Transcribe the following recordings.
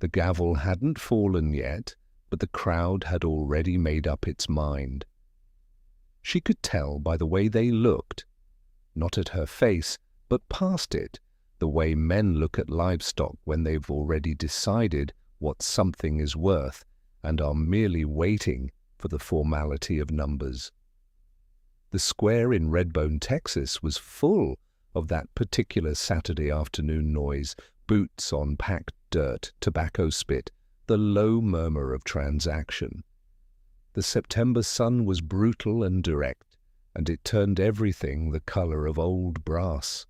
The gavel hadn't fallen yet, but the crowd had already made up its mind. She could tell by the way they looked, not at her face, but past it, the way men look at livestock when they've already decided what something is worth and are merely waiting for the formality of numbers. The square in Redbone, Texas was full of that particular Saturday afternoon noise, boots on packed dirt, tobacco spit, the low murmur of transaction. The September sun was brutal and direct, and it turned everything the color of old brass.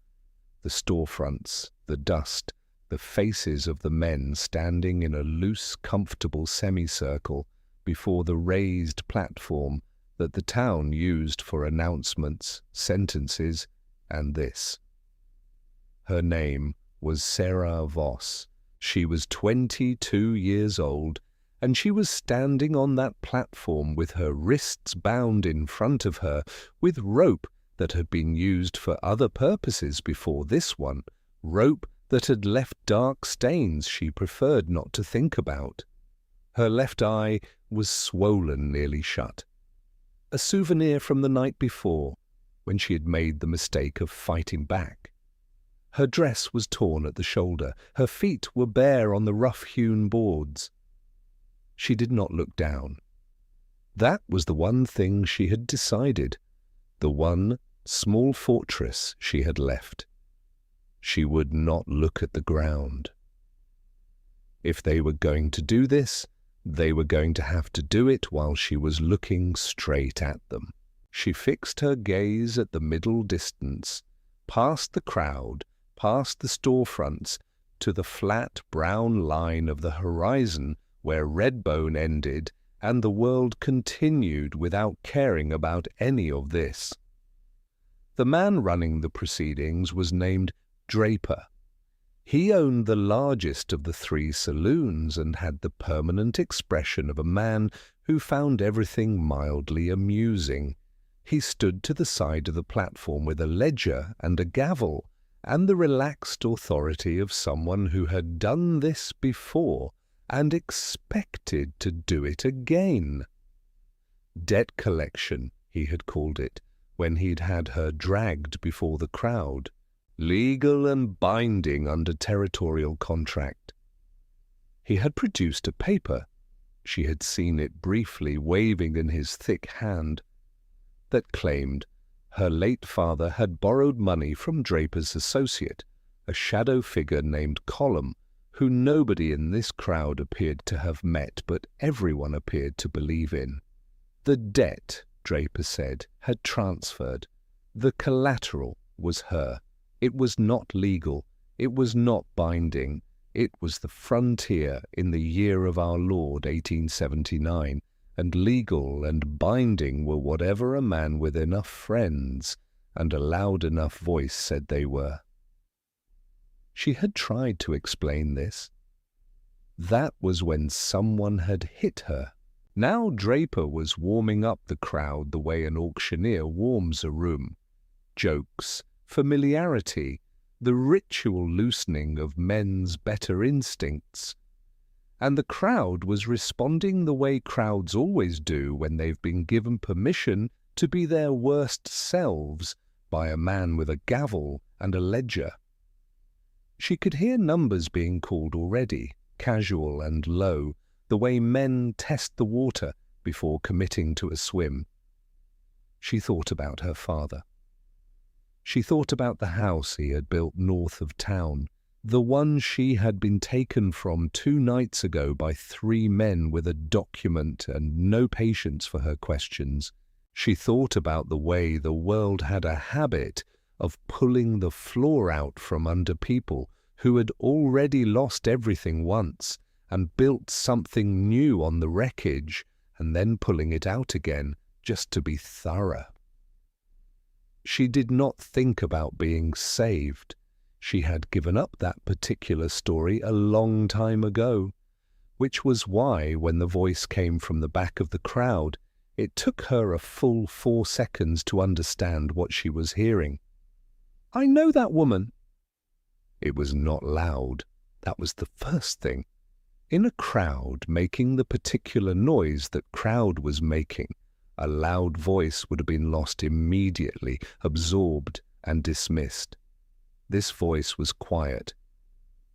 The storefronts, the dust, the faces of the men standing in a loose, comfortable semicircle before the raised platform that the town used for announcements, sentences, and this. Her name was Sarah Voss. She was 22 years old, and she was standing on that platform with her wrists bound in front of her with rope that had been used for other purposes before this one, rope that had left dark stains she preferred not to think about. Her left eye was swollen nearly shut. A souvenir from the night before, when she had made the mistake of fighting back. Her dress was torn at the shoulder. Her feet were bare on the rough-hewn boards. She did not look down. That was the one thing she had decided, the one small fortress she had left. She would not look at the ground. If they were going to do this, they were going to have to do it while she was looking straight at them. She fixed her gaze at the middle distance, past the crowd, past the storefronts, to the flat brown line of the horizon where Redbone ended and the world continued without caring about any of this. The man running the proceedings was named Draper. He owned the largest of the 3 saloons and had the permanent expression of a man who found everything mildly amusing. He stood to the side of the platform with a ledger and a gavel, and the relaxed authority of someone who had done this before and expected to do it again. Debt collection, he had called it, when he'd had her dragged before the crowd. Legal and binding under territorial contract. He had produced a paper, she had seen it briefly waving in his thick hand, that claimed her late father had borrowed money from Draper's associate, a shadow figure named Column, who nobody in this crowd appeared to have met but everyone appeared to believe in. The debt, Draper said, had transferred. The collateral was her. It was not legal. It was not binding. It was the frontier in the year of our Lord 1879, and legal and binding were whatever a man with enough friends and a loud enough voice said they were. She had tried to explain this. That was when someone had hit her. Now Draper was warming up the crowd the way an auctioneer warms a room. Jokes, familiarity, the ritual loosening of men's better instincts. And the crowd was responding the way crowds always do when they've been given permission to be their worst selves by a man with a gavel and a ledger. She could hear numbers being called already, casual and low, the way men test the water before committing to a swim. She thought about her father. She thought about the house he had built north of town, the one she had been taken from 2 nights ago by 3 men with a document and no patience for her questions. She thought about the way the world had a habit of pulling the floor out from under people who had already lost everything once and built something new on the wreckage and then pulling it out again just to be thorough. She did not think about being saved. She had given up that particular story a long time ago, which was why when the voice came from the back of the crowd, it took her a full 4 seconds to understand what she was hearing. "I know that woman." It was not loud. That was the first thing. In a crowd making the particular noise that crowd was making, a loud voice would have been lost immediately, absorbed and dismissed. This voice was quiet,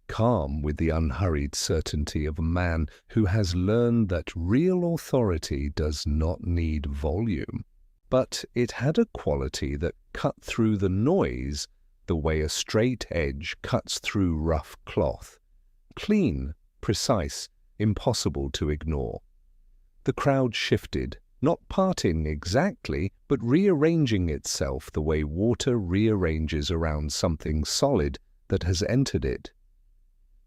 calm with the unhurried certainty of a man who has learned that real authority does not need volume. But it had a quality that cut through the noise the way a straight edge cuts through rough cloth. Clean, precise, impossible to ignore. The crowd shifted, not parting exactly, but rearranging itself the way water rearranges around something solid that has entered it.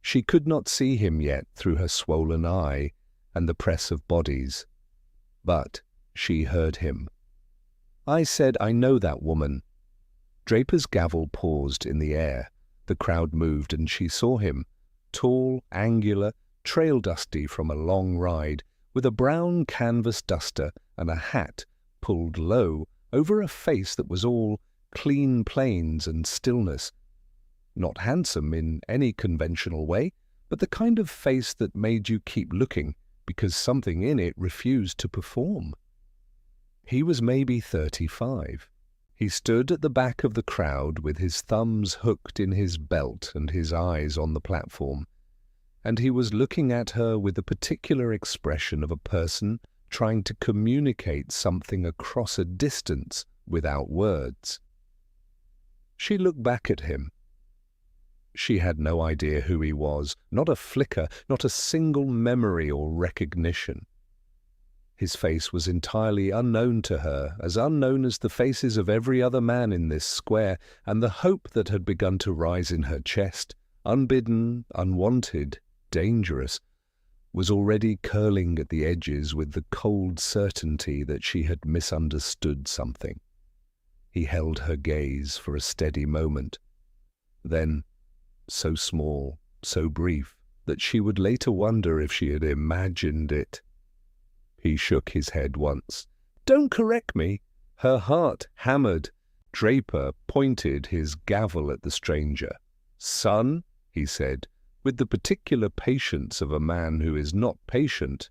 She could not see him yet through her swollen eye and the press of bodies, but she heard him. I said, I know that woman. Draper's gavel paused in the air. The crowd moved, and she saw him, tall, angular, trail-dusty from a long ride, with a brown canvas duster and a hat pulled low over a face that was all clean plains and stillness. Not handsome in any conventional way, but the kind of face that made you keep looking because something in it refused to perform. He was maybe 35. He stood at the back of the crowd with his thumbs hooked in his belt and his eyes on the platform, and he was looking at her with the particular expression of a person trying to communicate something across a distance without words. She looked back at him. She had no idea who he was, not a flicker, not a single memory or recognition. His face was entirely unknown to her, as unknown as the faces of every other man in this square, and the hope that had begun to rise in her chest, unbidden, unwanted, dangerous, was already curling at the edges with the cold certainty that she had misunderstood something. He held her gaze for a steady moment. Then, so small, so brief, that she would later wonder if she had imagined it. He shook his head once. Don't correct me. Her heart hammered. Draper pointed his gavel at the stranger. Son, he said, with the particular patience of a man who is not patient,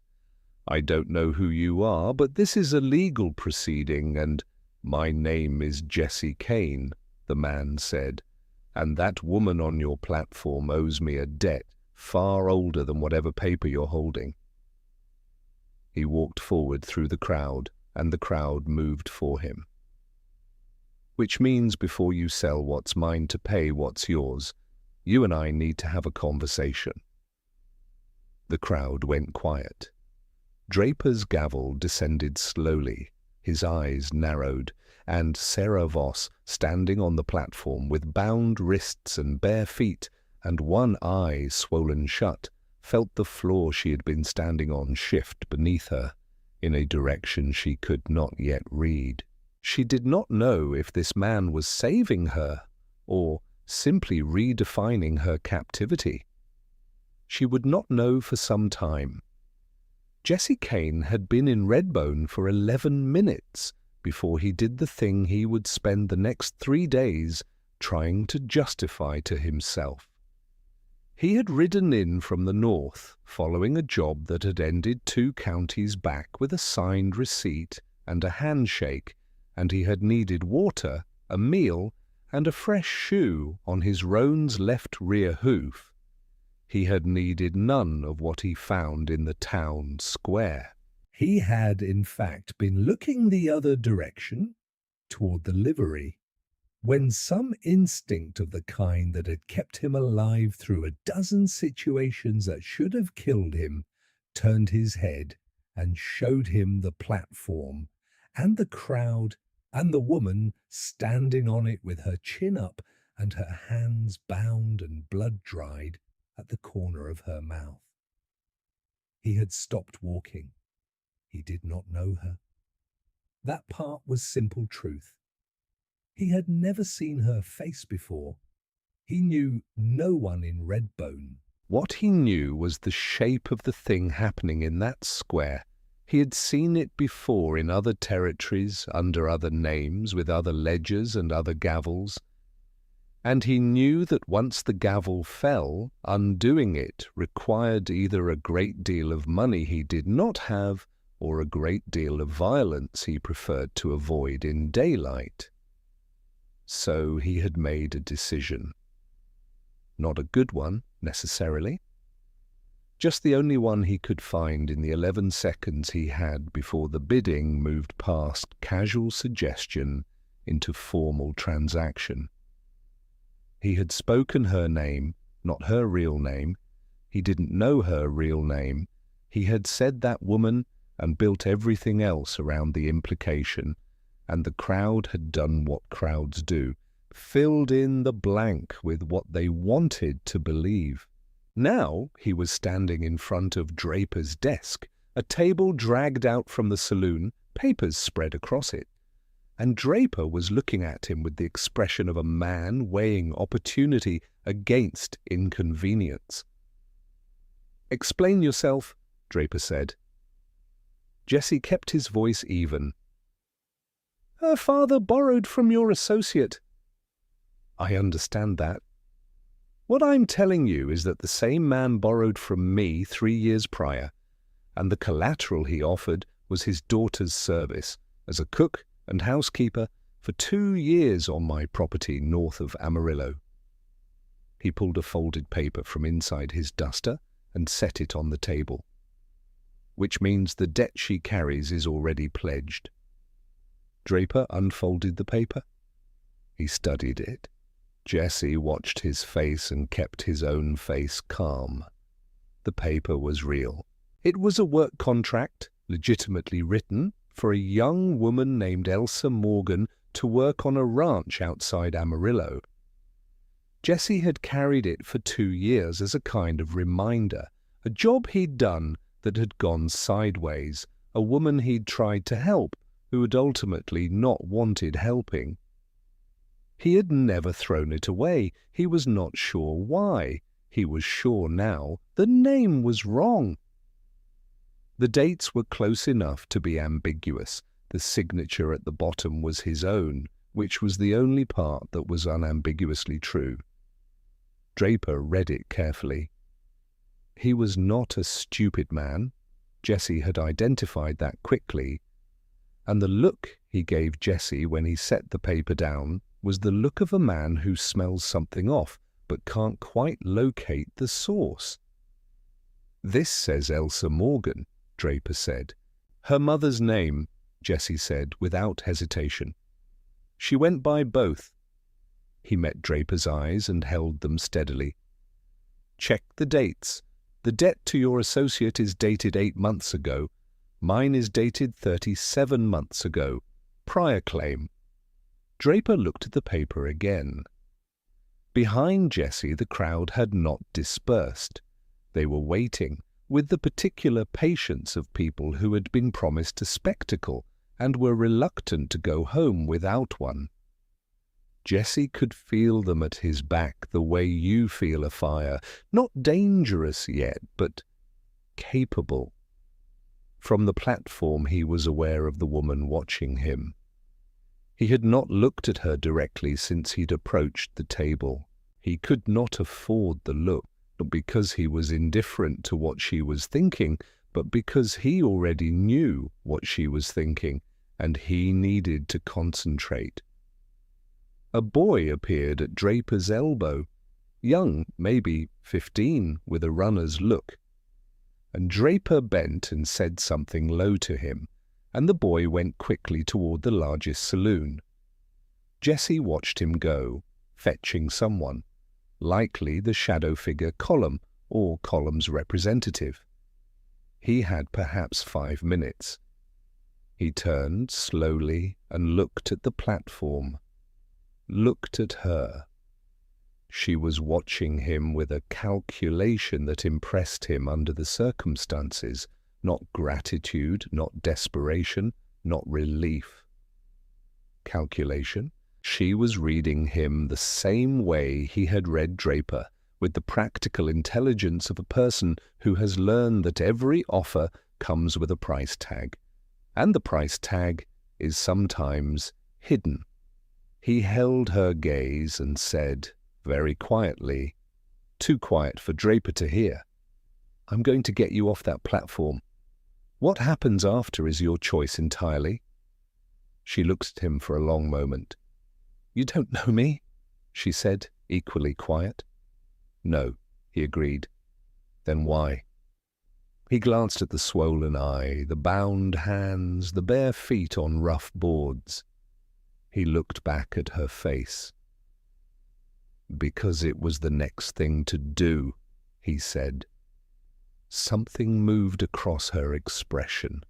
I don't know who you are, but this is a legal proceeding, and my name is Jesse Kane, the man said, and that woman on your platform owes me a debt far older than whatever paper you're holding. He walked forward through the crowd, and the crowd moved for him. Which means before you sell what's mine to pay what's yours, you and I need to have a conversation. The crowd went quiet. Draper's gavel descended slowly, his eyes narrowed, and Sarah Voss, standing on the platform with bound wrists and bare feet, and one eye swollen shut, felt the floor she had been standing on shift beneath her, in a direction she could not yet read. She did not know if this man was saving her, or simply redefining her captivity. She would not know for some time. Jesse Kane had been in Redbone for 11 minutes before he did the thing he would spend the next 3 days trying to justify to himself. He had ridden in from the north, following a job that had ended 2 counties back with a signed receipt and a handshake, and he had needed water, a meal, and a fresh shoe on his roan's left rear hoof. He had needed none of what he found in the town square. He had, in fact, been looking the other direction, toward the livery, when some instinct of the kind that had kept him alive through a dozen situations that should have killed him turned his head and showed him the platform and the crowd and the woman standing on it with her chin up and her hands bound and blood-dried at the corner of her mouth. He had stopped walking. He did not know her. That part was simple truth. He had never seen her face before. He knew no one in Redbone. What he knew was the shape of the thing happening in that square. He had seen it before in other territories, under other names, with other ledgers and other gavels. And he knew that once the gavel fell, undoing it required either a great deal of money he did not have or a great deal of violence he preferred to avoid in daylight. So he had made a decision. Not a good one, necessarily. Just the only one he could find in the 11 seconds he had before the bidding moved past casual suggestion into formal transaction. He had spoken her name, not her real name. He didn't know her real name. He had said that woman and built everything else around the implication, and the crowd had done what crowds do, filled in the blank with what they wanted to believe. Now he was standing in front of Draper's desk, a table dragged out from the saloon, papers spread across it. And Draper was looking at him with the expression of a man weighing opportunity against inconvenience. "Explain yourself," Draper said. Jesse kept his voice even. "Her father borrowed from your associate." "I understand that. What I'm telling you is that the same man borrowed from me 3 years prior, and the collateral he offered was his daughter's service as a cook and housekeeper for 2 years on my property north of Amarillo." He pulled a folded paper from inside his duster and set it on the table. "Which means the debt she carries is already pledged." Draper unfolded the paper. He studied it. Jesse watched his face and kept his own face calm. The paper was real. It was a work contract, legitimately written, for a young woman named Elsa Morgan to work on a ranch outside Amarillo. Jesse had carried it for 2 years as a kind of reminder, a job he'd done that had gone sideways, a woman he'd tried to help who had ultimately not wanted helping. He had never thrown it away. He was not sure why. He was sure now the name was wrong. The dates were close enough to be ambiguous. The signature at the bottom was his own, which was the only part that was unambiguously true. Draper read it carefully. He was not a stupid man. Jesse had identified that quickly. And the look he gave Jesse when he set the paper down was the look of a man who smells something off but can't quite locate the source. "This says Elsa Morgan," Draper said. "Her mother's name," Jesse said without hesitation. "She went by both." He met Draper's eyes and held them steadily. "Check the dates. The debt to your associate is dated 8 months ago. Mine is dated 37 months ago. Prior claim." Draper looked at the paper again. Behind Jesse, the crowd had not dispersed. They were waiting, with the particular patience of people who had been promised a spectacle and were reluctant to go home without one. Jesse could feel them at his back the way you feel a fire, not dangerous yet, but capable. From the platform he was aware of the woman watching him. He had not looked at her directly since he'd approached the table. He could not afford the look, not because he was indifferent to what she was thinking, but because he already knew what she was thinking, and he needed to concentrate. A boy appeared at Draper's elbow, young, maybe 15, with a runner's look. And Draper bent and said something low to him, and the boy went quickly toward the largest saloon. Jesse watched him go, fetching someone, likely the shadow figure Column or Column's representative. He had perhaps 5 minutes. He turned slowly and looked at the platform, looked at her. She was watching him with a calculation that impressed him under the circumstances, not gratitude, not desperation, not relief. Calculation? She was reading him the same way he had read Draper, with the practical intelligence of a person who has learned that every offer comes with a price tag, and the price tag is sometimes hidden. He held her gaze and said, very quietly, too quiet for Draper to hear, "I'm going to get you off that platform. What happens after is your choice entirely." She looked at him for a long moment. "You don't know me?" she said, equally quiet. "No," he agreed. "Then why?" He glanced at the swollen eye, the bound hands, the bare feet on rough boards. He looked back at her face. "Because it was the next thing to do," he said. Something moved across her expression.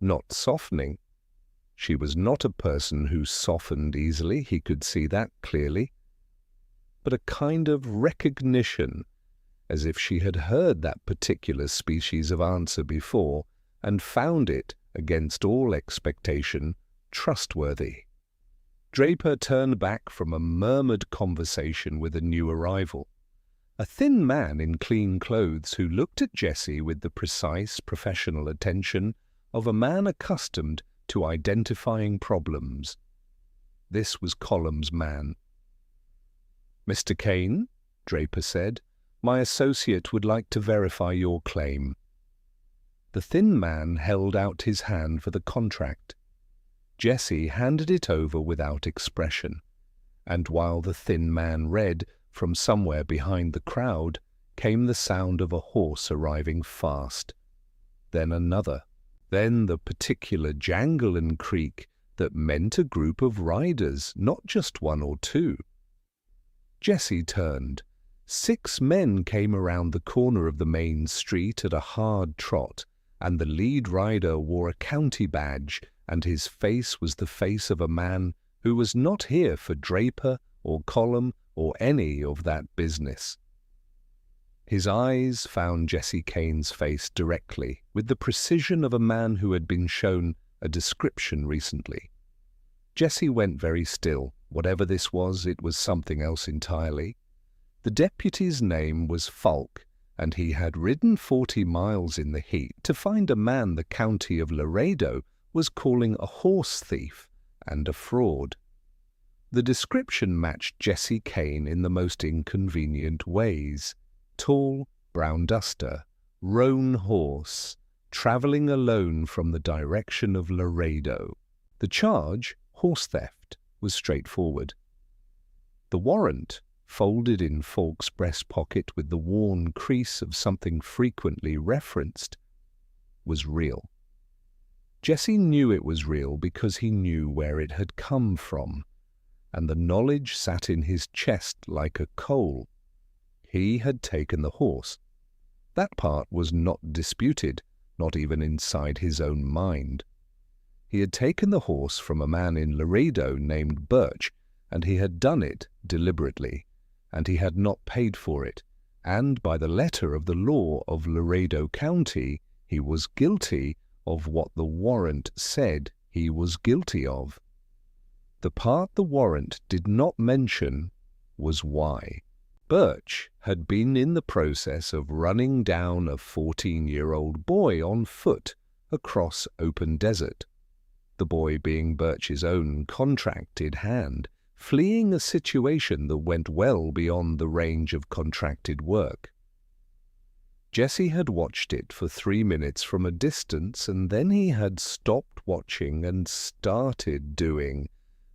Not softening. She was not a person who softened easily, he could see that clearly. But a kind of recognition, as if she had heard that particular species of answer before and found it, against all expectation, trustworthy. Draper turned back from a murmured conversation with a new arrival. A thin man in clean clothes who looked at Jessie with the precise professional attention of a man accustomed to identifying problems. This was Colum's man. "Mr. Kane," Draper said, "my associate would like to verify your claim." The thin man held out his hand for the contract. Jessie handed it over without expression, and while the thin man read, from somewhere behind the crowd came the sound of a horse arriving fast. Then another. Then the particular jangle and creak that meant a group of riders, not just one or two. Jessie turned. 6 men came around the corner of the main street at a hard trot, and the lead rider wore a county badge, and his face was the face of a man who was not here for Draper or Colum or any of that business. His eyes found Jessie Kane's face directly, with the precision of a man who had been shown a description recently. Jessie went very still. Whatever this was, it was something else entirely. The deputy's name was Falk, and he had ridden 40 miles in the heat to find a man the county of Laredo was calling a horse thief and a fraud. The description matched Jessie Kane in the most inconvenient ways. Tall, brown duster, roan horse, travelling alone from the direction of Laredo. The charge, horse theft, was straightforward. The warrant, folded in Falk's breast pocket with the worn crease of something frequently referenced, was real. Jessie knew it was real because he knew where it had come from, and the knowledge sat in his chest like a coal. He had taken the horse. That part was not disputed, not even inside his own mind. He had taken the horse from a man in Laredo named Birch, and he had done it deliberately, and he had not paid for it, and by the letter of the law of Laredo County, he was guilty of what the warrant said he was guilty of. The part the warrant did not mention was why. Birch had been in the process of running down a 14-year-old boy on foot across open desert, the boy being Birch's own contracted hand, fleeing a situation that went well beyond the range of contracted work. Jessie had watched it for 3 minutes from a distance, and then he had stopped watching and started doing,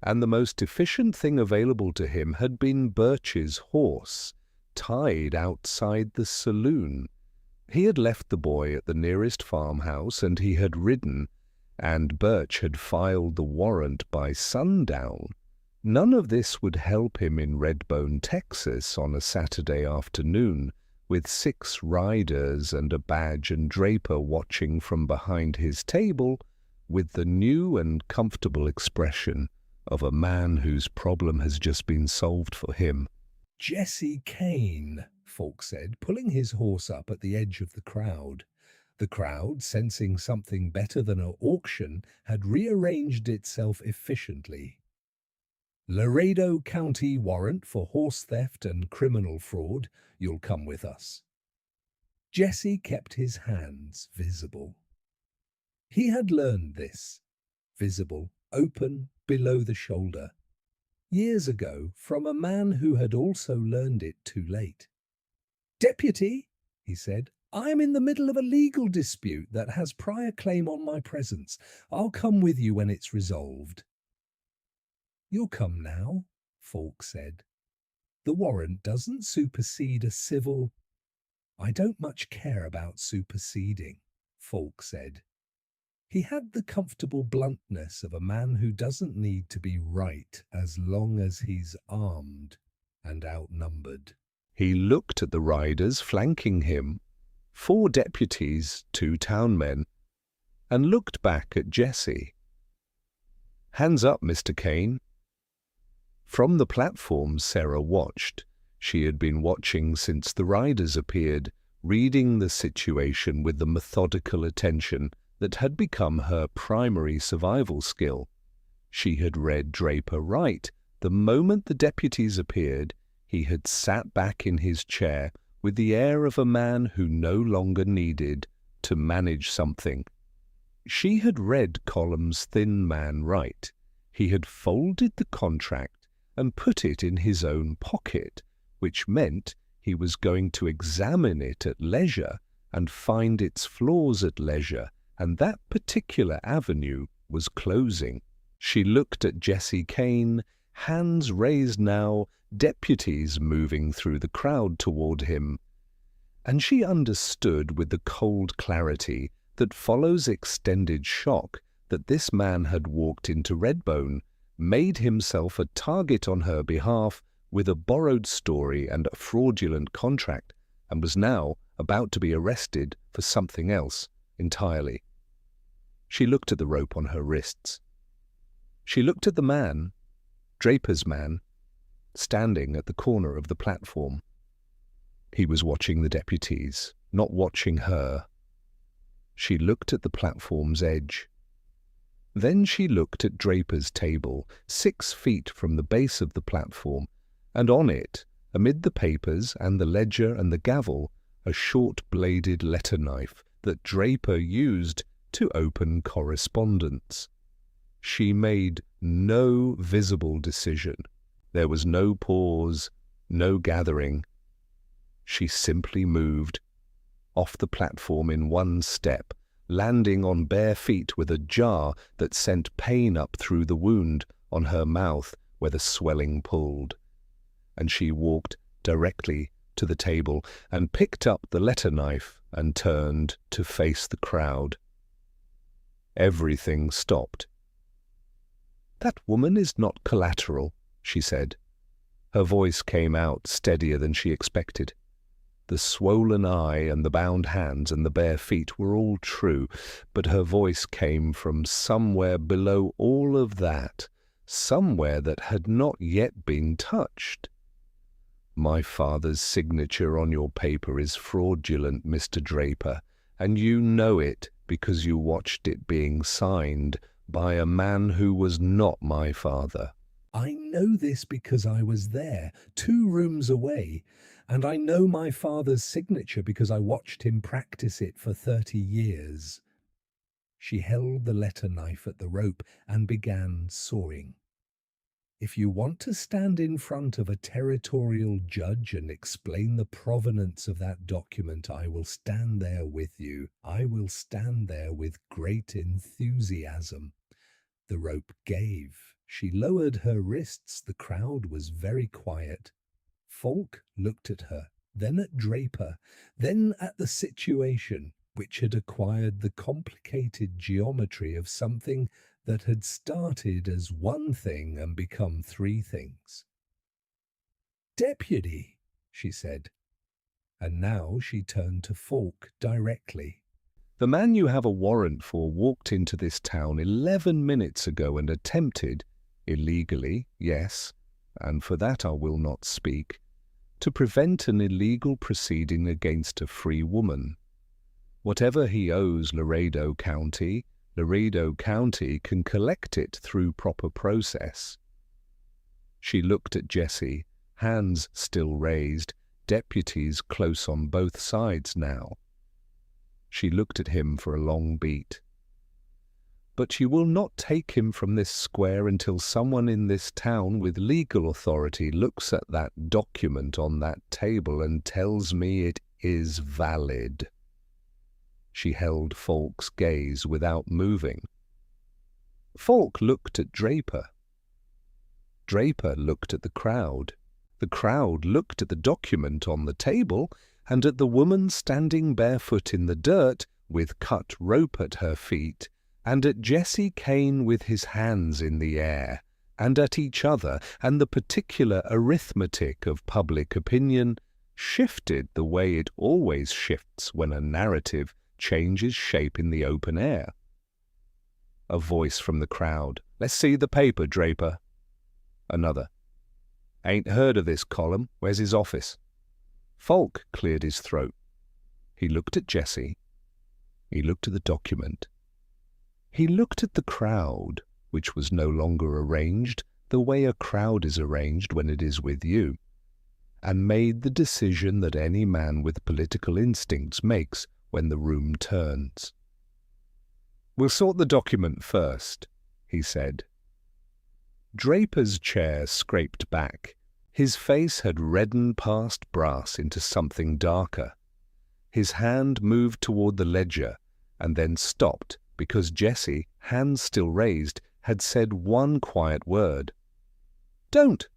and the most efficient thing available to him had been Birch's horse, tied outside the saloon. He had left the boy at the nearest farmhouse, and he had ridden, and Birch had filed the warrant by sundown. None of this would help him in Redbone, Texas, on a Saturday afternoon, with 6 riders and a badge and Draper watching from behind his table, with the new and comfortable expression of a man whose problem has just been solved for him. "Jessie Kane," Falk said, pulling his horse up at the edge of the crowd. The crowd, sensing something better than an auction, had rearranged itself efficiently. "Laredo County warrant for horse theft and criminal fraud. You'll come with us." Jessie kept his hands visible. He had learned this. Visible, open, below the shoulder. years ago from a man who had also learned it too late. "Deputy," he said, "I am in the middle of a legal dispute that has prior claim on my presence. I'll come with you when it's resolved." "You'll come now," Falk said. "The warrant doesn't supersede a civil—" "I don't much care about superseding," Falk said. He had the comfortable bluntness of a man who doesn't need to be right as long as he's armed and outnumbered. He looked at the riders flanking him, 4 deputies, 2 townmen, and looked back at Jessie. "Hands up, Mr. Kane." From the platform, Sarah watched. She had been watching since the riders appeared, reading the situation with the methodical attention that had become her primary survival skill. She had read Draper right. The moment the deputies appeared, he had sat back in his chair with the air of a man who no longer needed to manage something. She had read Column's thin man right. He had folded the contract and put it in his own pocket, which meant he was going to examine it at leisure and find its flaws at leisure, and that particular avenue was closing. She looked at Jesse Kane, hands raised now, deputies moving through the crowd toward him, and she understood with the cold clarity that follows extended shock that this man had walked into Redbone, made himself a target on her behalf with a borrowed story and a fraudulent contract, and was now about to be arrested for something else entirely. She looked at the rope on her wrists. She looked at the man, Draper's man, standing at the corner of the platform. He was watching the deputies, not watching her. She looked at the platform's edge. Then she looked at Draper's table, 6 feet from the base of the platform, and on it, amid the papers and the ledger and the gavel, a short-bladed letter knife that Draper used to open correspondence. She made no visible decision. There was no pause, no gathering. She simply moved off the platform in one step, landing on bare feet with a jar that sent pain up through the wound on her mouth where the swelling pulled. And she walked directly to the table and picked up the letter knife and turned to face the crowd. Everything stopped. "That woman is not collateral," she said. Her voice came out steadier than she expected. The swollen eye and the bound hands and the bare feet were all true, but her voice came from somewhere below all of that, somewhere that had not yet been touched. "My father's signature on your paper is fraudulent, Mr. Draper, and you know it because you watched it being signed by a man who was not my father." "I know this because I was there, 2 rooms away, and I know my father's signature because I watched him practice it for 30 years. She held the letter knife at the rope and began sawing. "If you want to stand in front of a territorial judge and explain the provenance of that document, I will stand there with you. I will stand there with great enthusiasm." The rope gave. She lowered her wrists. The crowd was very quiet. Falk looked at her, then at Draper, then at the situation, which had acquired the complicated geometry of something that had started as one thing and become 3 things. "Deputy," she said, and now she turned to Falk directly. "The man you have a warrant for walked into this town 11 minutes ago and attempted, illegally, yes, and for that I will not speak, to prevent an illegal proceeding against a free woman. Whatever he owes Laredo County can collect it through proper process." She looked at Jesse, hands still raised, deputies close on both sides now. She looked at him for a long beat. but you will not take him from this square until someone in this town with legal authority looks at that document on that table and tells me it is valid." She held Falk's gaze without moving. Falk looked at Draper. Draper looked at the crowd. The crowd looked at the document on the table and at the woman standing barefoot in the dirt with cut rope at her feet, and at Jesse Kane with his hands in the air, and at each other, and the particular arithmetic of public opinion shifted the way it always shifts when a narrative changes shape in the open air. A voice from the crowd, "Let's see the paper, Draper." Another, "Ain't heard of this column. Where's his office?" Falk cleared his throat. He looked at Jesse. He looked at the document. He looked at the crowd, which was no longer arranged the way a crowd is arranged when it is with you, and made the decision that any man with political instincts makes when the room turns. "We'll sort the document first," he said. Draper's chair scraped back. His face had reddened past brass into something darker. His hand moved toward the ledger and then stopped because Jesse, hands still raised, had said one quiet word. "Don't!"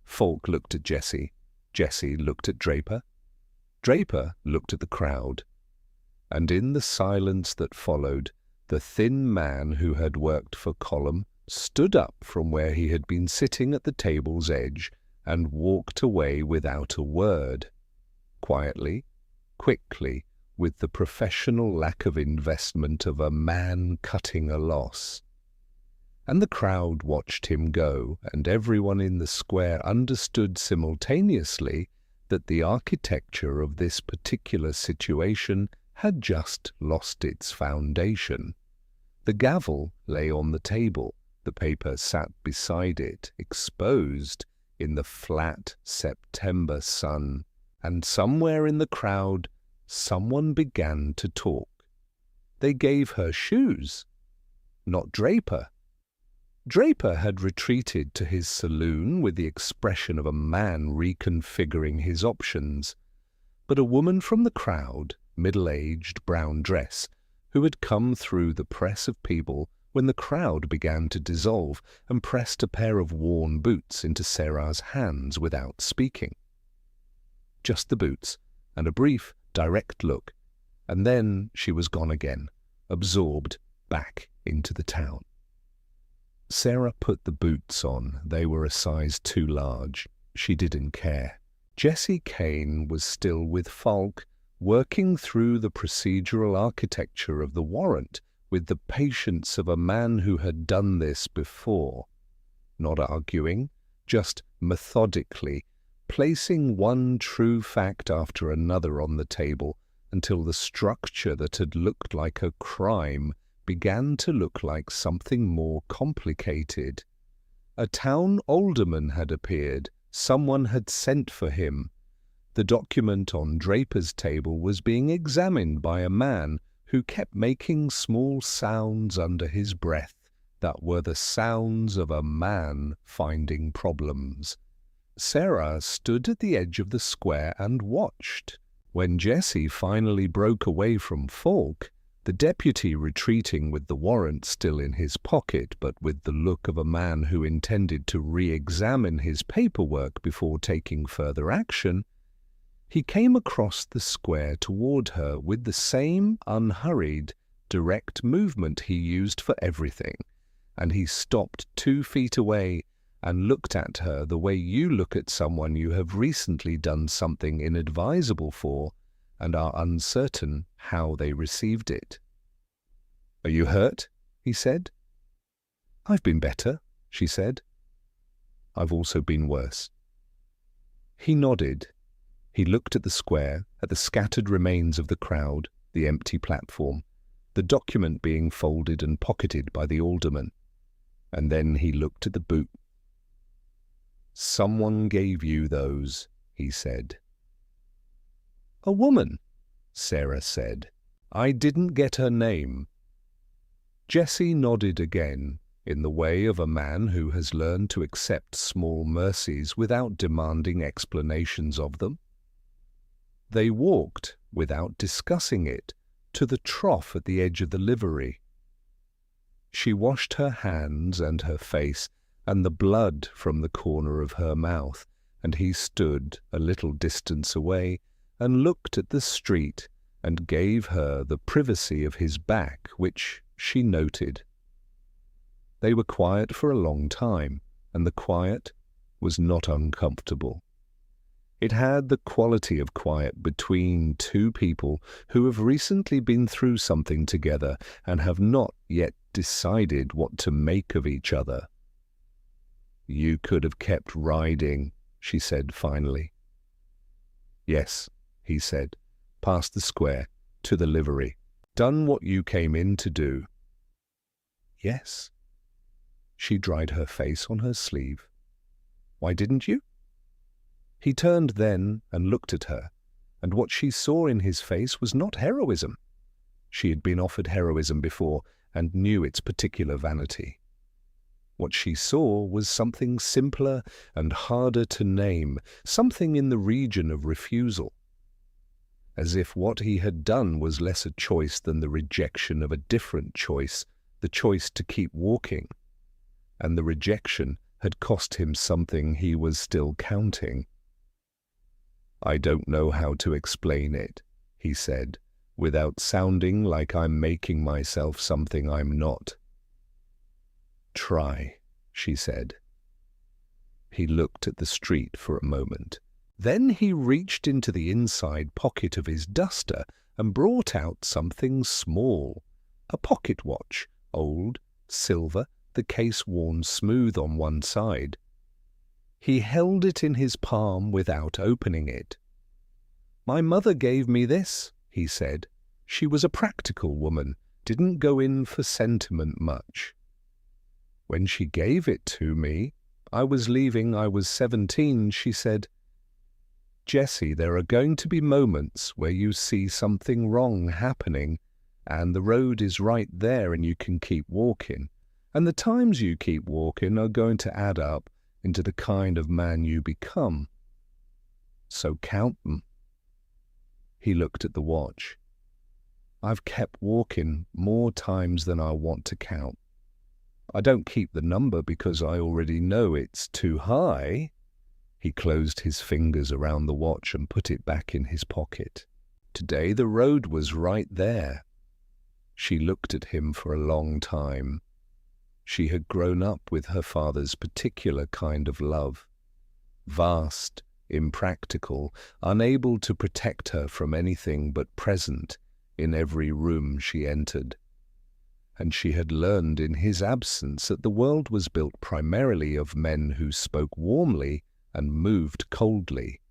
Falk looked at Jesse. Jesse looked at Draper. Draper looked at the crowd. And in the silence that followed, the thin man who had worked for Column stood up from where he had been sitting at the table's edge and walked away without a word, quietly, quickly, with the professional lack of investment of a man cutting a loss. And the crowd watched him go, and everyone in the square understood simultaneously that the architecture of this particular situation had just lost its foundation. The gavel lay on the table. The paper sat beside it, exposed in the flat September sun, and somewhere in the crowd someone began to talk. They gave her shoes, not Draper. Draper had retreated to his saloon with the expression of a man reconfiguring his options, but a woman from the crowd, middle-aged, brown dress, who had come through the press of people when the crowd began to dissolve, and pressed a pair of worn boots into Sarah's hands without speaking. Just the boots, and a brief, direct look, and then she was gone again, absorbed back into the town. Sarah put the boots on. They were a size too large. She didn't care. Jesse Kane was still with Falk, working through the procedural architecture of the warrant with the patience of a man who had done this before, not arguing, just methodically, placing one true fact after another on the table until the structure that had looked like a crime began to look like something more complicated. A town alderman had appeared. Someone had sent for him. The document on Draper's table was being examined by a man who kept making small sounds under his breath that were the sounds of a man finding problems. Sarah stood at the edge of the square and watched. When Jesse finally broke away from Falk, the deputy retreating with the warrant still in his pocket, but with the look of a man who intended to re-examine his paperwork before taking further action, he came across the square toward her with the same unhurried, direct movement he used for everything, and he stopped 2 feet away and looked at her the way you look at someone you have recently done something inadvisable for and are uncertain how they received it. "Are you hurt?" he said. "I've been better," she said. "I've also been worse." He nodded. He looked at the square, at the scattered remains of the crowd, the empty platform, the document being folded and pocketed by the alderman, and then he looked at the boot. "Someone gave you those," he said. "A woman," Sarah said. "I didn't get her name." Jessie nodded again, in the way of a man who has learned to accept small mercies without demanding explanations of them. They walked, without discussing it, to the trough at the edge of the livery. She washed her hands and her face and the blood from the corner of her mouth, and he stood a little distance away and looked at the street and gave her the privacy of his back, which she noted. They were quiet for a long time, and the quiet was not uncomfortable. It had the quality of quiet between two people who have recently been through something together and have not yet decided what to make of each other. "You could have kept riding," she said finally. "Yes," he said, "past the square, to the livery. Done what you came in to do." "Yes." She dried her face on her sleeve. "Why didn't you?" He turned then and looked at her, and what she saw in his face was not heroism. She had been offered heroism before and knew its particular vanity. What she saw was something simpler and harder to name, something in the region of refusal. As if what he had done was less a choice than the rejection of a different choice, the choice to keep walking. And the rejection had cost him something he was still counting. "I don't know how to explain it," he said, without sounding like I'm making myself something I'm not. "Try," she said. He looked at the street for a moment. Then he reached into the inside pocket of his duster and brought out something small, a pocket watch, old, silver, the case worn smooth on one side. He held it in his palm without opening it. "My mother gave me this," he said. "She was a practical woman, didn't go in for sentiment much. When she gave it to me, I was 17, she said, 'Jessie, there are going to be moments where you see something wrong happening, and the road is right there and you can keep walking. And the times you keep walking are going to add up into the kind of man you become. So count them.'" He looked at the watch. "I've kept walking more times than I want to count. I don't keep the number because I already know it's too high." He closed his fingers around the watch and put it back in his pocket. Today the road was right there. She looked at him for a long time. She had grown up with her father's particular kind of love. Vast, impractical, unable to protect her from anything but present in every room she entered. And she had learned in his absence that the world was built primarily of men who spoke warmly and moved coldly.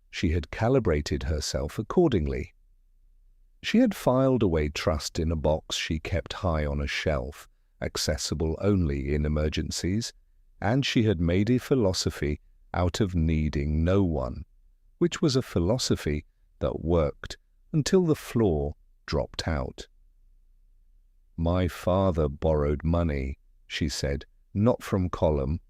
She had calibrated herself accordingly. She had filed away trust in a box she kept high on a shelf, accessible only in emergencies, and she had made a philosophy out of needing no one, which was a philosophy that worked until the floor dropped out. "My father borrowed money," she said, "not from Colum,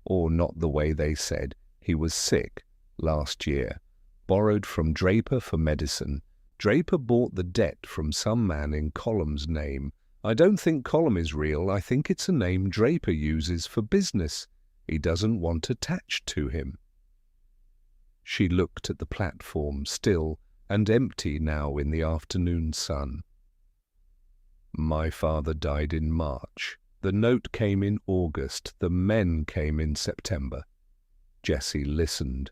or not the way they said. He was sick last year, borrowed from Draper for medicine. Draper bought the debt from some man in Colum's name. I don't think Colum is real. I think it's a name Draper uses for business. He doesn't want attached to him." She looked at the platform, still and empty now in the afternoon sun. "My father died in March. The note came in August. The men came in September." Jessie listened.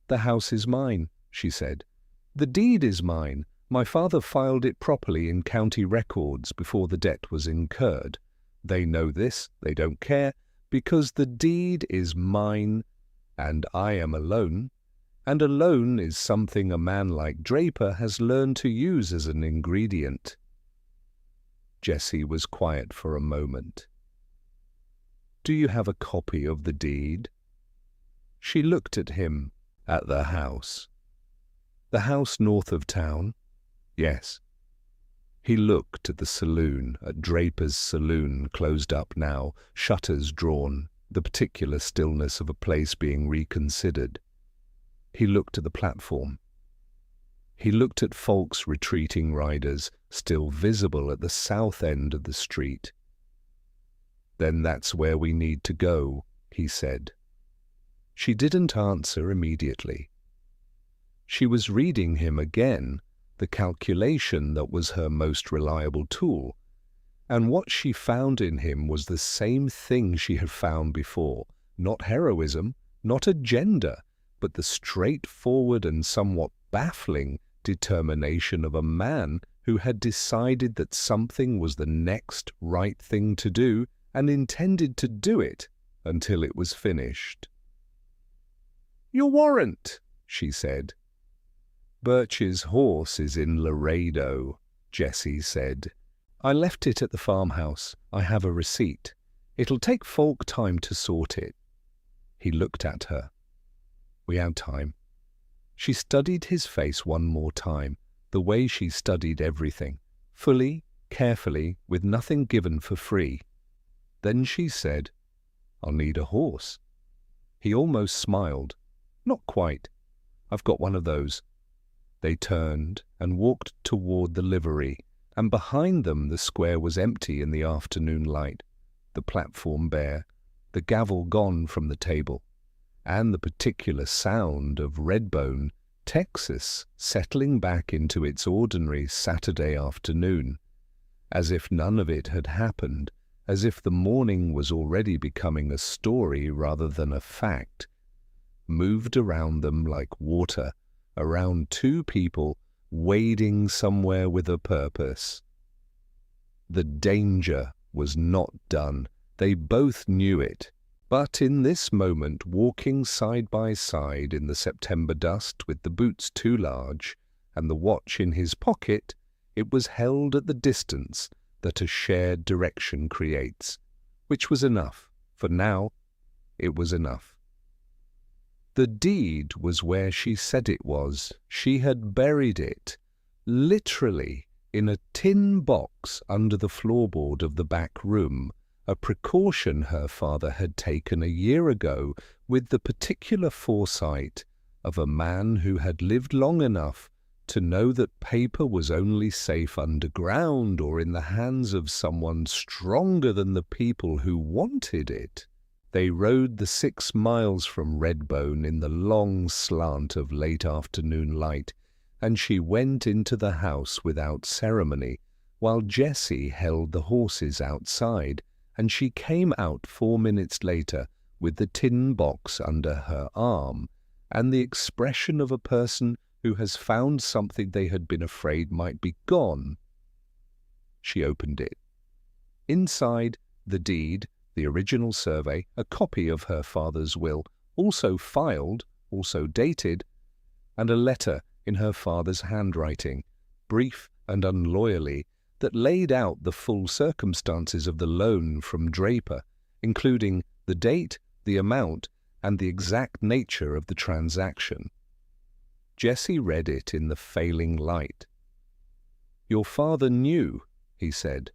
"The house is mine," she said. "The deed is mine. My father filed it properly in county records before the debt was incurred. They know this, they don't care, because the deed is mine, and I am alone. And alone is something a man like Draper has learned to use as an ingredient." Jessie was quiet for a moment. "Do you have a copy of the deed?" She looked at him. "At the house." "The house north of town?" "Yes." He looked at the saloon, at Draper's saloon, closed up now, shutters drawn, the particular stillness of a place being reconsidered. He looked at the platform. He looked at Falk's retreating riders, still visible at the south end of the street. "Then that's where we need to go," he said. She didn't answer immediately. She was reading him again, the calculation that was her most reliable tool, and what she found in him was the same thing she had found before, not heroism, not agenda, but the straightforward and somewhat baffling determination of a man who had decided that something was the next right thing to do and intended to do it until it was finished. "Your warrant," she said. "Birch's horse is in Laredo," Jessie said. "I left it at the farmhouse. I have a receipt. It'll take Falk time to sort it." He looked at her. "We have time." She studied his face one more time, the way she studied everything, fully, carefully, with nothing given for free. Then she said, "I'll need a horse." He almost smiled. "Not quite. I've got one of those." They turned and walked toward the livery, and behind them the square was empty in the afternoon light, the platform bare, the gavel gone from the table, and the particular sound of Redbone, Texas, settling back into its ordinary Saturday afternoon, as if none of it had happened, as if the morning was already becoming a story rather than a fact, moved around them like water, around two people wading somewhere with a purpose. The danger was not done. They both knew it. But in this moment, walking side by side in the September dust with the boots too large and the watch in his pocket, it was held at the distance that a shared direction creates, which was enough, for now it was enough. The deed was where she said it was. She had buried it, literally, in a tin box under the floorboard of the back room, a precaution her father had taken a year ago with the particular foresight of a man who had lived long enough to know that paper was only safe underground or in the hands of someone stronger than the people who wanted it. They rode the 6 miles from Redbone in the long slant of late afternoon light, and she went into the house without ceremony, while Jessie held the horses outside, and she came out 4 minutes later with the tin box under her arm, and the expression of a person who has found something they had been afraid might be gone. She opened it. Inside, the deed, the original survey, a copy of her father's will, also filed, also dated, and a letter in her father's handwriting, brief and unlawyerly, that laid out the full circumstances of the loan from Draper, including the date, the amount, and the exact nature of the transaction. Jessie read it in the failing light. "Your father knew," he said.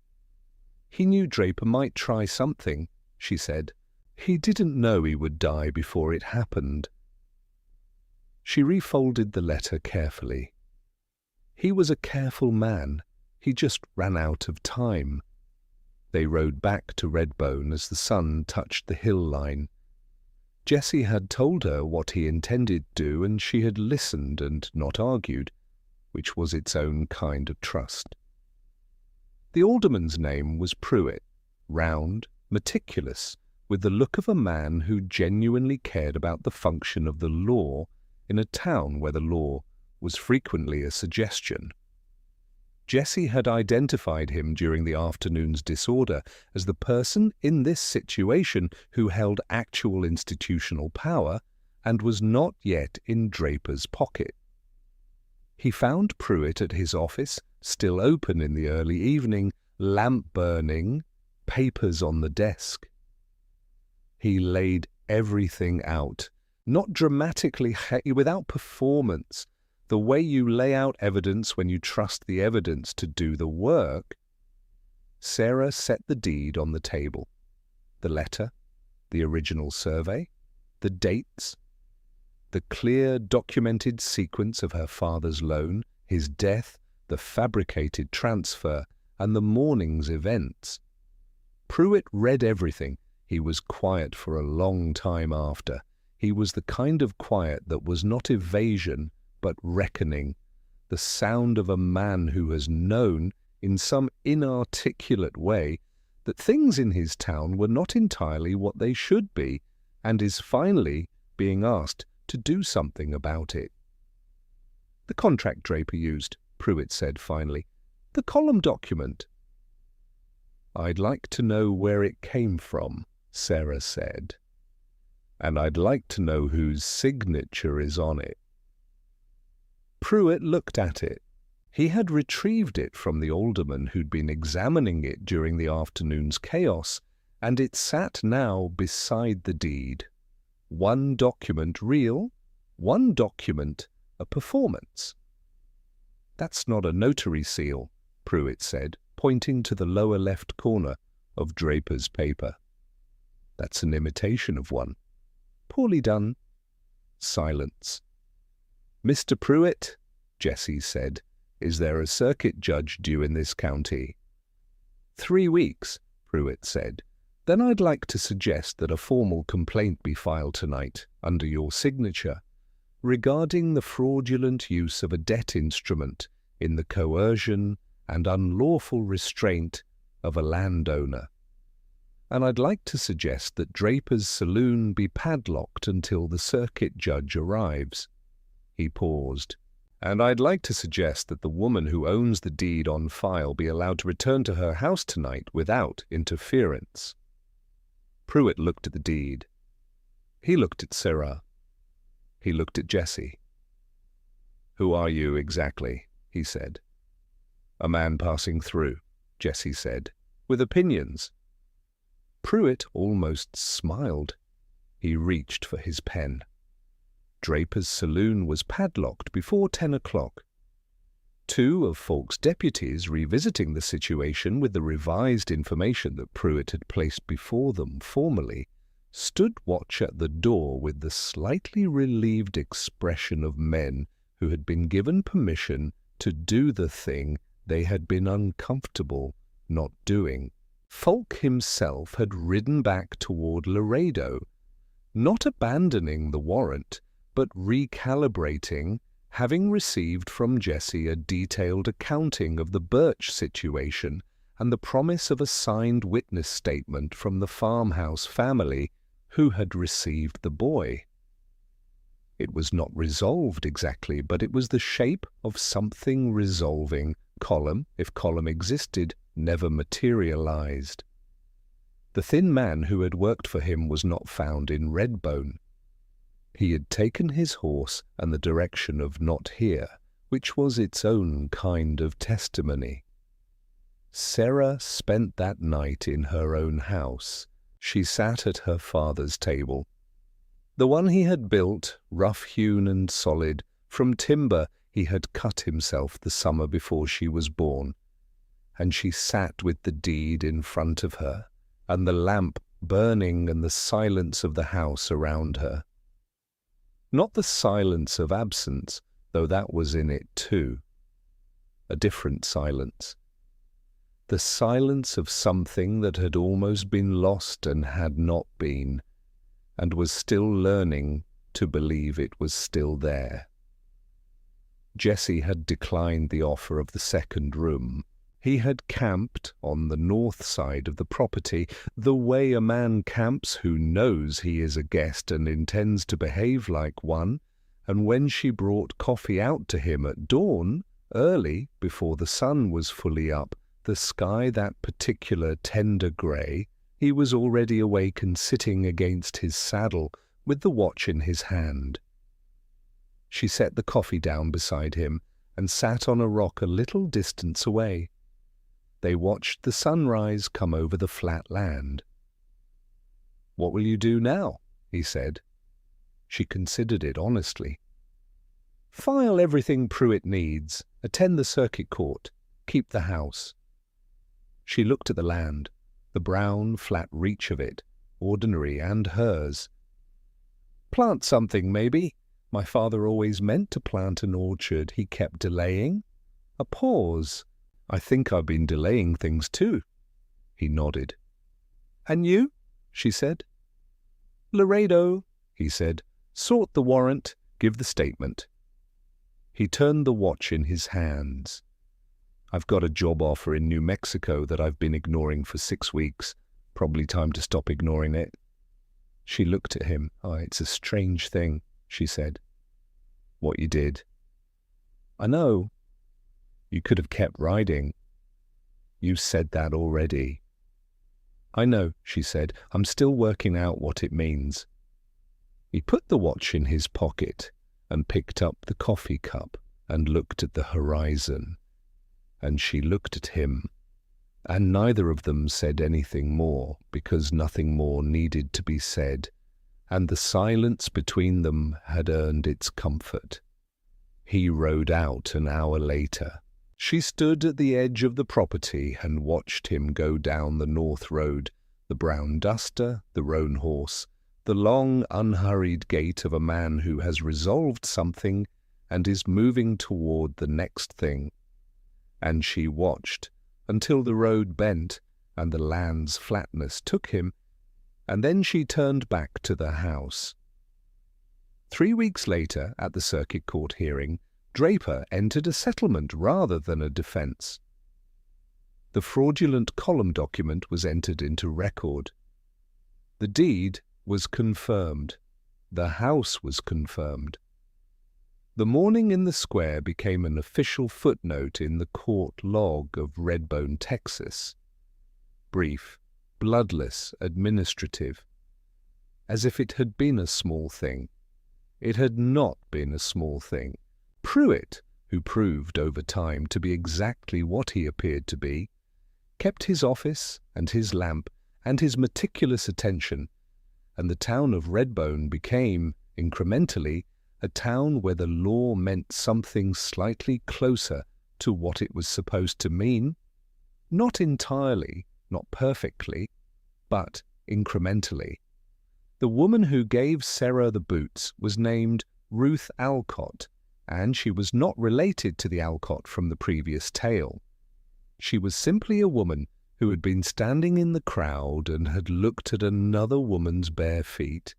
"He knew Draper might try something," she said. "He didn't know he would die before it happened." She refolded the letter carefully. He was a careful man. He just ran out of time. They rode back to Redbone as the sun touched the hill line. Jessie had told her what he intended to do, and she had listened and not argued, which was its own kind of trust. The alderman's name was Pruitt, round, meticulous, with the look of a man who genuinely cared about the function of the law in a town where the law was frequently a suggestion. Jessie had identified him during the afternoon's disorder as the person in this situation who held actual institutional power and was not yet in Draper's pocket. He found Pruitt at his office, still open in the early evening, lamp burning, papers on the desk. He laid everything out, not dramatically, without performance, The way you lay out evidence when you trust the evidence to do the work. Sarah set the deed on the table. The letter, the original survey, the dates, the clear documented sequence of her father's loan, his death, the fabricated transfer, and the morning's events. Pruitt read everything. He was quiet for a long time after. He was the kind of quiet that was not evasion, but reckoning, the sound of a man who has known, in some inarticulate way, that things in his town were not entirely what they should be, and is finally being asked to do something about it. "The contract Draper used," Pruitt said finally. "The column document." "I'd like to know where it came from," Sarah said. "And I'd like to know whose signature is on it." Pruitt looked at it. He had retrieved it from the alderman who'd been examining it during the afternoon's chaos, and it sat now beside the deed. One document real, one document a performance. "That's not a notary seal," Pruitt said, pointing to the lower left corner of Draper's paper. "That's an imitation of one. Poorly done." Silence. "Mr. Pruitt," Jessie said, "is there a circuit judge due in this county?" 3 weeks, Pruitt said. "Then I'd like to suggest that a formal complaint be filed tonight, under your signature, regarding the fraudulent use of a debt instrument in the coercion and unlawful restraint of a landowner. And I'd like to suggest that Draper's saloon be padlocked until the circuit judge arrives." He paused. "And I'd like to suggest that the woman who owns the deed on file be allowed to return to her house tonight without interference." Pruitt looked at the deed. He looked at Sarah. He looked at Jessie. "Who are you exactly?" he said. "A man passing through," Jessie said, "with opinions." Pruitt almost smiled. He reached for his pen. Draper's saloon was padlocked before 10 o'clock. 2 of Falk's deputies, revisiting the situation with the revised information that Pruitt had placed before them formally, stood watch at the door with the slightly relieved expression of men who had been given permission to do the thing they had been uncomfortable not doing. Falk himself had ridden back toward Laredo, not abandoning the warrant, but recalibrating, having received from Jessie a detailed accounting of the Birch situation and the promise of a signed witness statement from the farmhouse family who had received the boy. It was not resolved exactly, but it was the shape of something resolving. Column, if column existed, never materialized. The thin man who had worked for him was not found in Redbone. He had taken his horse and the direction of not here, which was its own kind of testimony. Sarah spent that night in her own house. She sat at her father's table. The one he had built, rough-hewn and solid, from timber he had cut himself the summer before she was born. And she sat with the deed in front of her, and the lamp burning and the silence of the house around her. Not the silence of absence, though that was in it too. A different silence. The silence of something that had almost been lost and had not been, and was still learning to believe it was still there. Jessie had declined the offer of the second room. He had camped on the north side of the property, the way a man camps who knows he is a guest and intends to behave like one, and when she brought coffee out to him at dawn, early, before the sun was fully up, the sky that particular tender grey, he was already awake and sitting against his saddle with the watch in his hand. She set the coffee down beside him and sat on a rock a little distance away. They watched the sunrise come over the flat land. "What will you do now?" he said. She considered it honestly. File everything Pruitt needs, attend the circuit court, keep the house. She looked at the land, the brown, flat reach of it, ordinary and hers. Plant something, maybe. My father always meant to plant an orchard. He kept delaying. A pause. I think I've been delaying things too. He nodded. And you? She said. Laredo, he said. Sort the warrant, give the statement. He turned the watch in his hands. I've got a job offer in New Mexico that I've been ignoring for 6 weeks. Probably time to stop ignoring it. She looked at him. Oh, it's a strange thing, she said. What you did. I know. You could have kept riding. You said that already. I know, she said. I'm still working out what it means. He put the watch in his pocket and picked up the coffee cup and looked at the horizon. And she looked at him, and neither of them said anything more because nothing more needed to be said, and the silence between them had earned its comfort. He rode out an hour later. She stood at the edge of the property and watched him go down the north road, the brown duster, the roan horse, the long, unhurried gait of a man who has resolved something and is moving toward the next thing. And she watched until the road bent and the land's flatness took him, and then she turned back to the house. 3 weeks later, at the circuit court hearing, Draper entered a settlement rather than a defense. The fraudulent column document was entered into record. The deed was confirmed. The house was confirmed. The morning in the square became an official footnote in the court log of Redbone, Texas. Brief, bloodless, administrative. As if it had been a small thing. It had not been a small thing. Pruitt, who proved over time to be exactly what he appeared to be, kept his office and his lamp and his meticulous attention, and the town of Redbone became, incrementally, a town where the law meant something slightly closer to what it was supposed to mean. Not entirely, not perfectly, but incrementally. The woman who gave Sarah the boots was named Ruth Alcott, and she was not related to the Alcott from the previous tale. She was simply a woman who had been standing in the crowd and had looked at another woman's bare feet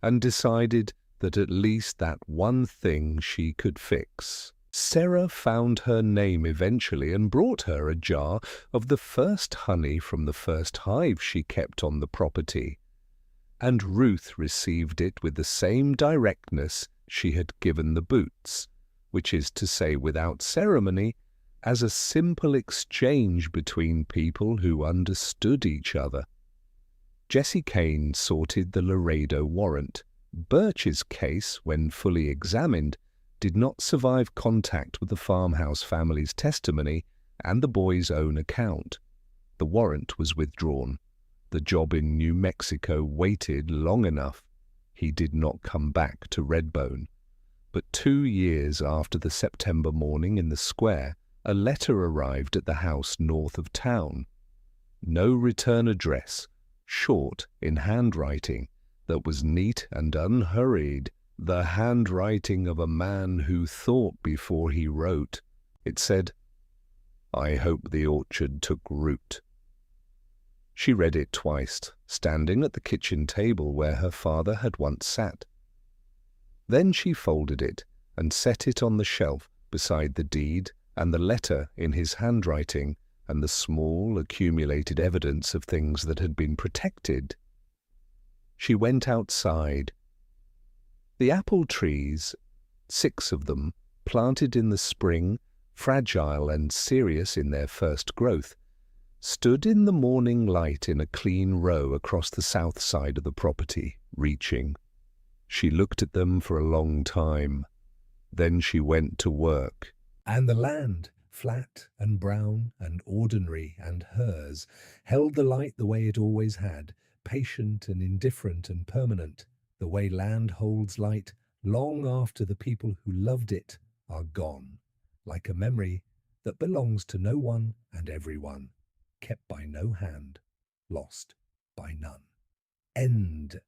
and decided that at least that one thing she could fix. Sarah found her name eventually and brought her a jar of the first honey from the first hive she kept on the property, and Ruth received it with the same directness she had given the boots, which is to say without ceremony, as a simple exchange between people who understood each other. Jesse Kane sorted the Laredo warrant. Birch's case, when fully examined, did not survive contact with the farmhouse family's testimony and the boy's own account. The warrant was withdrawn. The job in New Mexico waited long enough. He did not come back to Redbone. But 2 years after the September morning in the square, a letter arrived at the house north of town. No return address, short in handwriting, that was neat and unhurried, the handwriting of a man who thought before he wrote. It said, "I hope the orchard took root." She read it twice, standing at the kitchen table where her father had once sat. Then she folded it and set it on the shelf beside the deed and the letter in his handwriting and the small accumulated evidence of things that had been protected. She went outside. The apple trees, 6 of them, planted in the spring, fragile and serious in their first growth, stood in the morning light in a clean row across the south side of the property, reaching. She looked at them for a long time. Then she went to work. And the land, flat and brown and ordinary and hers, held the light the way it always had, patient and indifferent and permanent, the way land holds light long after the people who loved it are gone, like a memory that belongs to no one and everyone, kept by no hand, lost by none. End.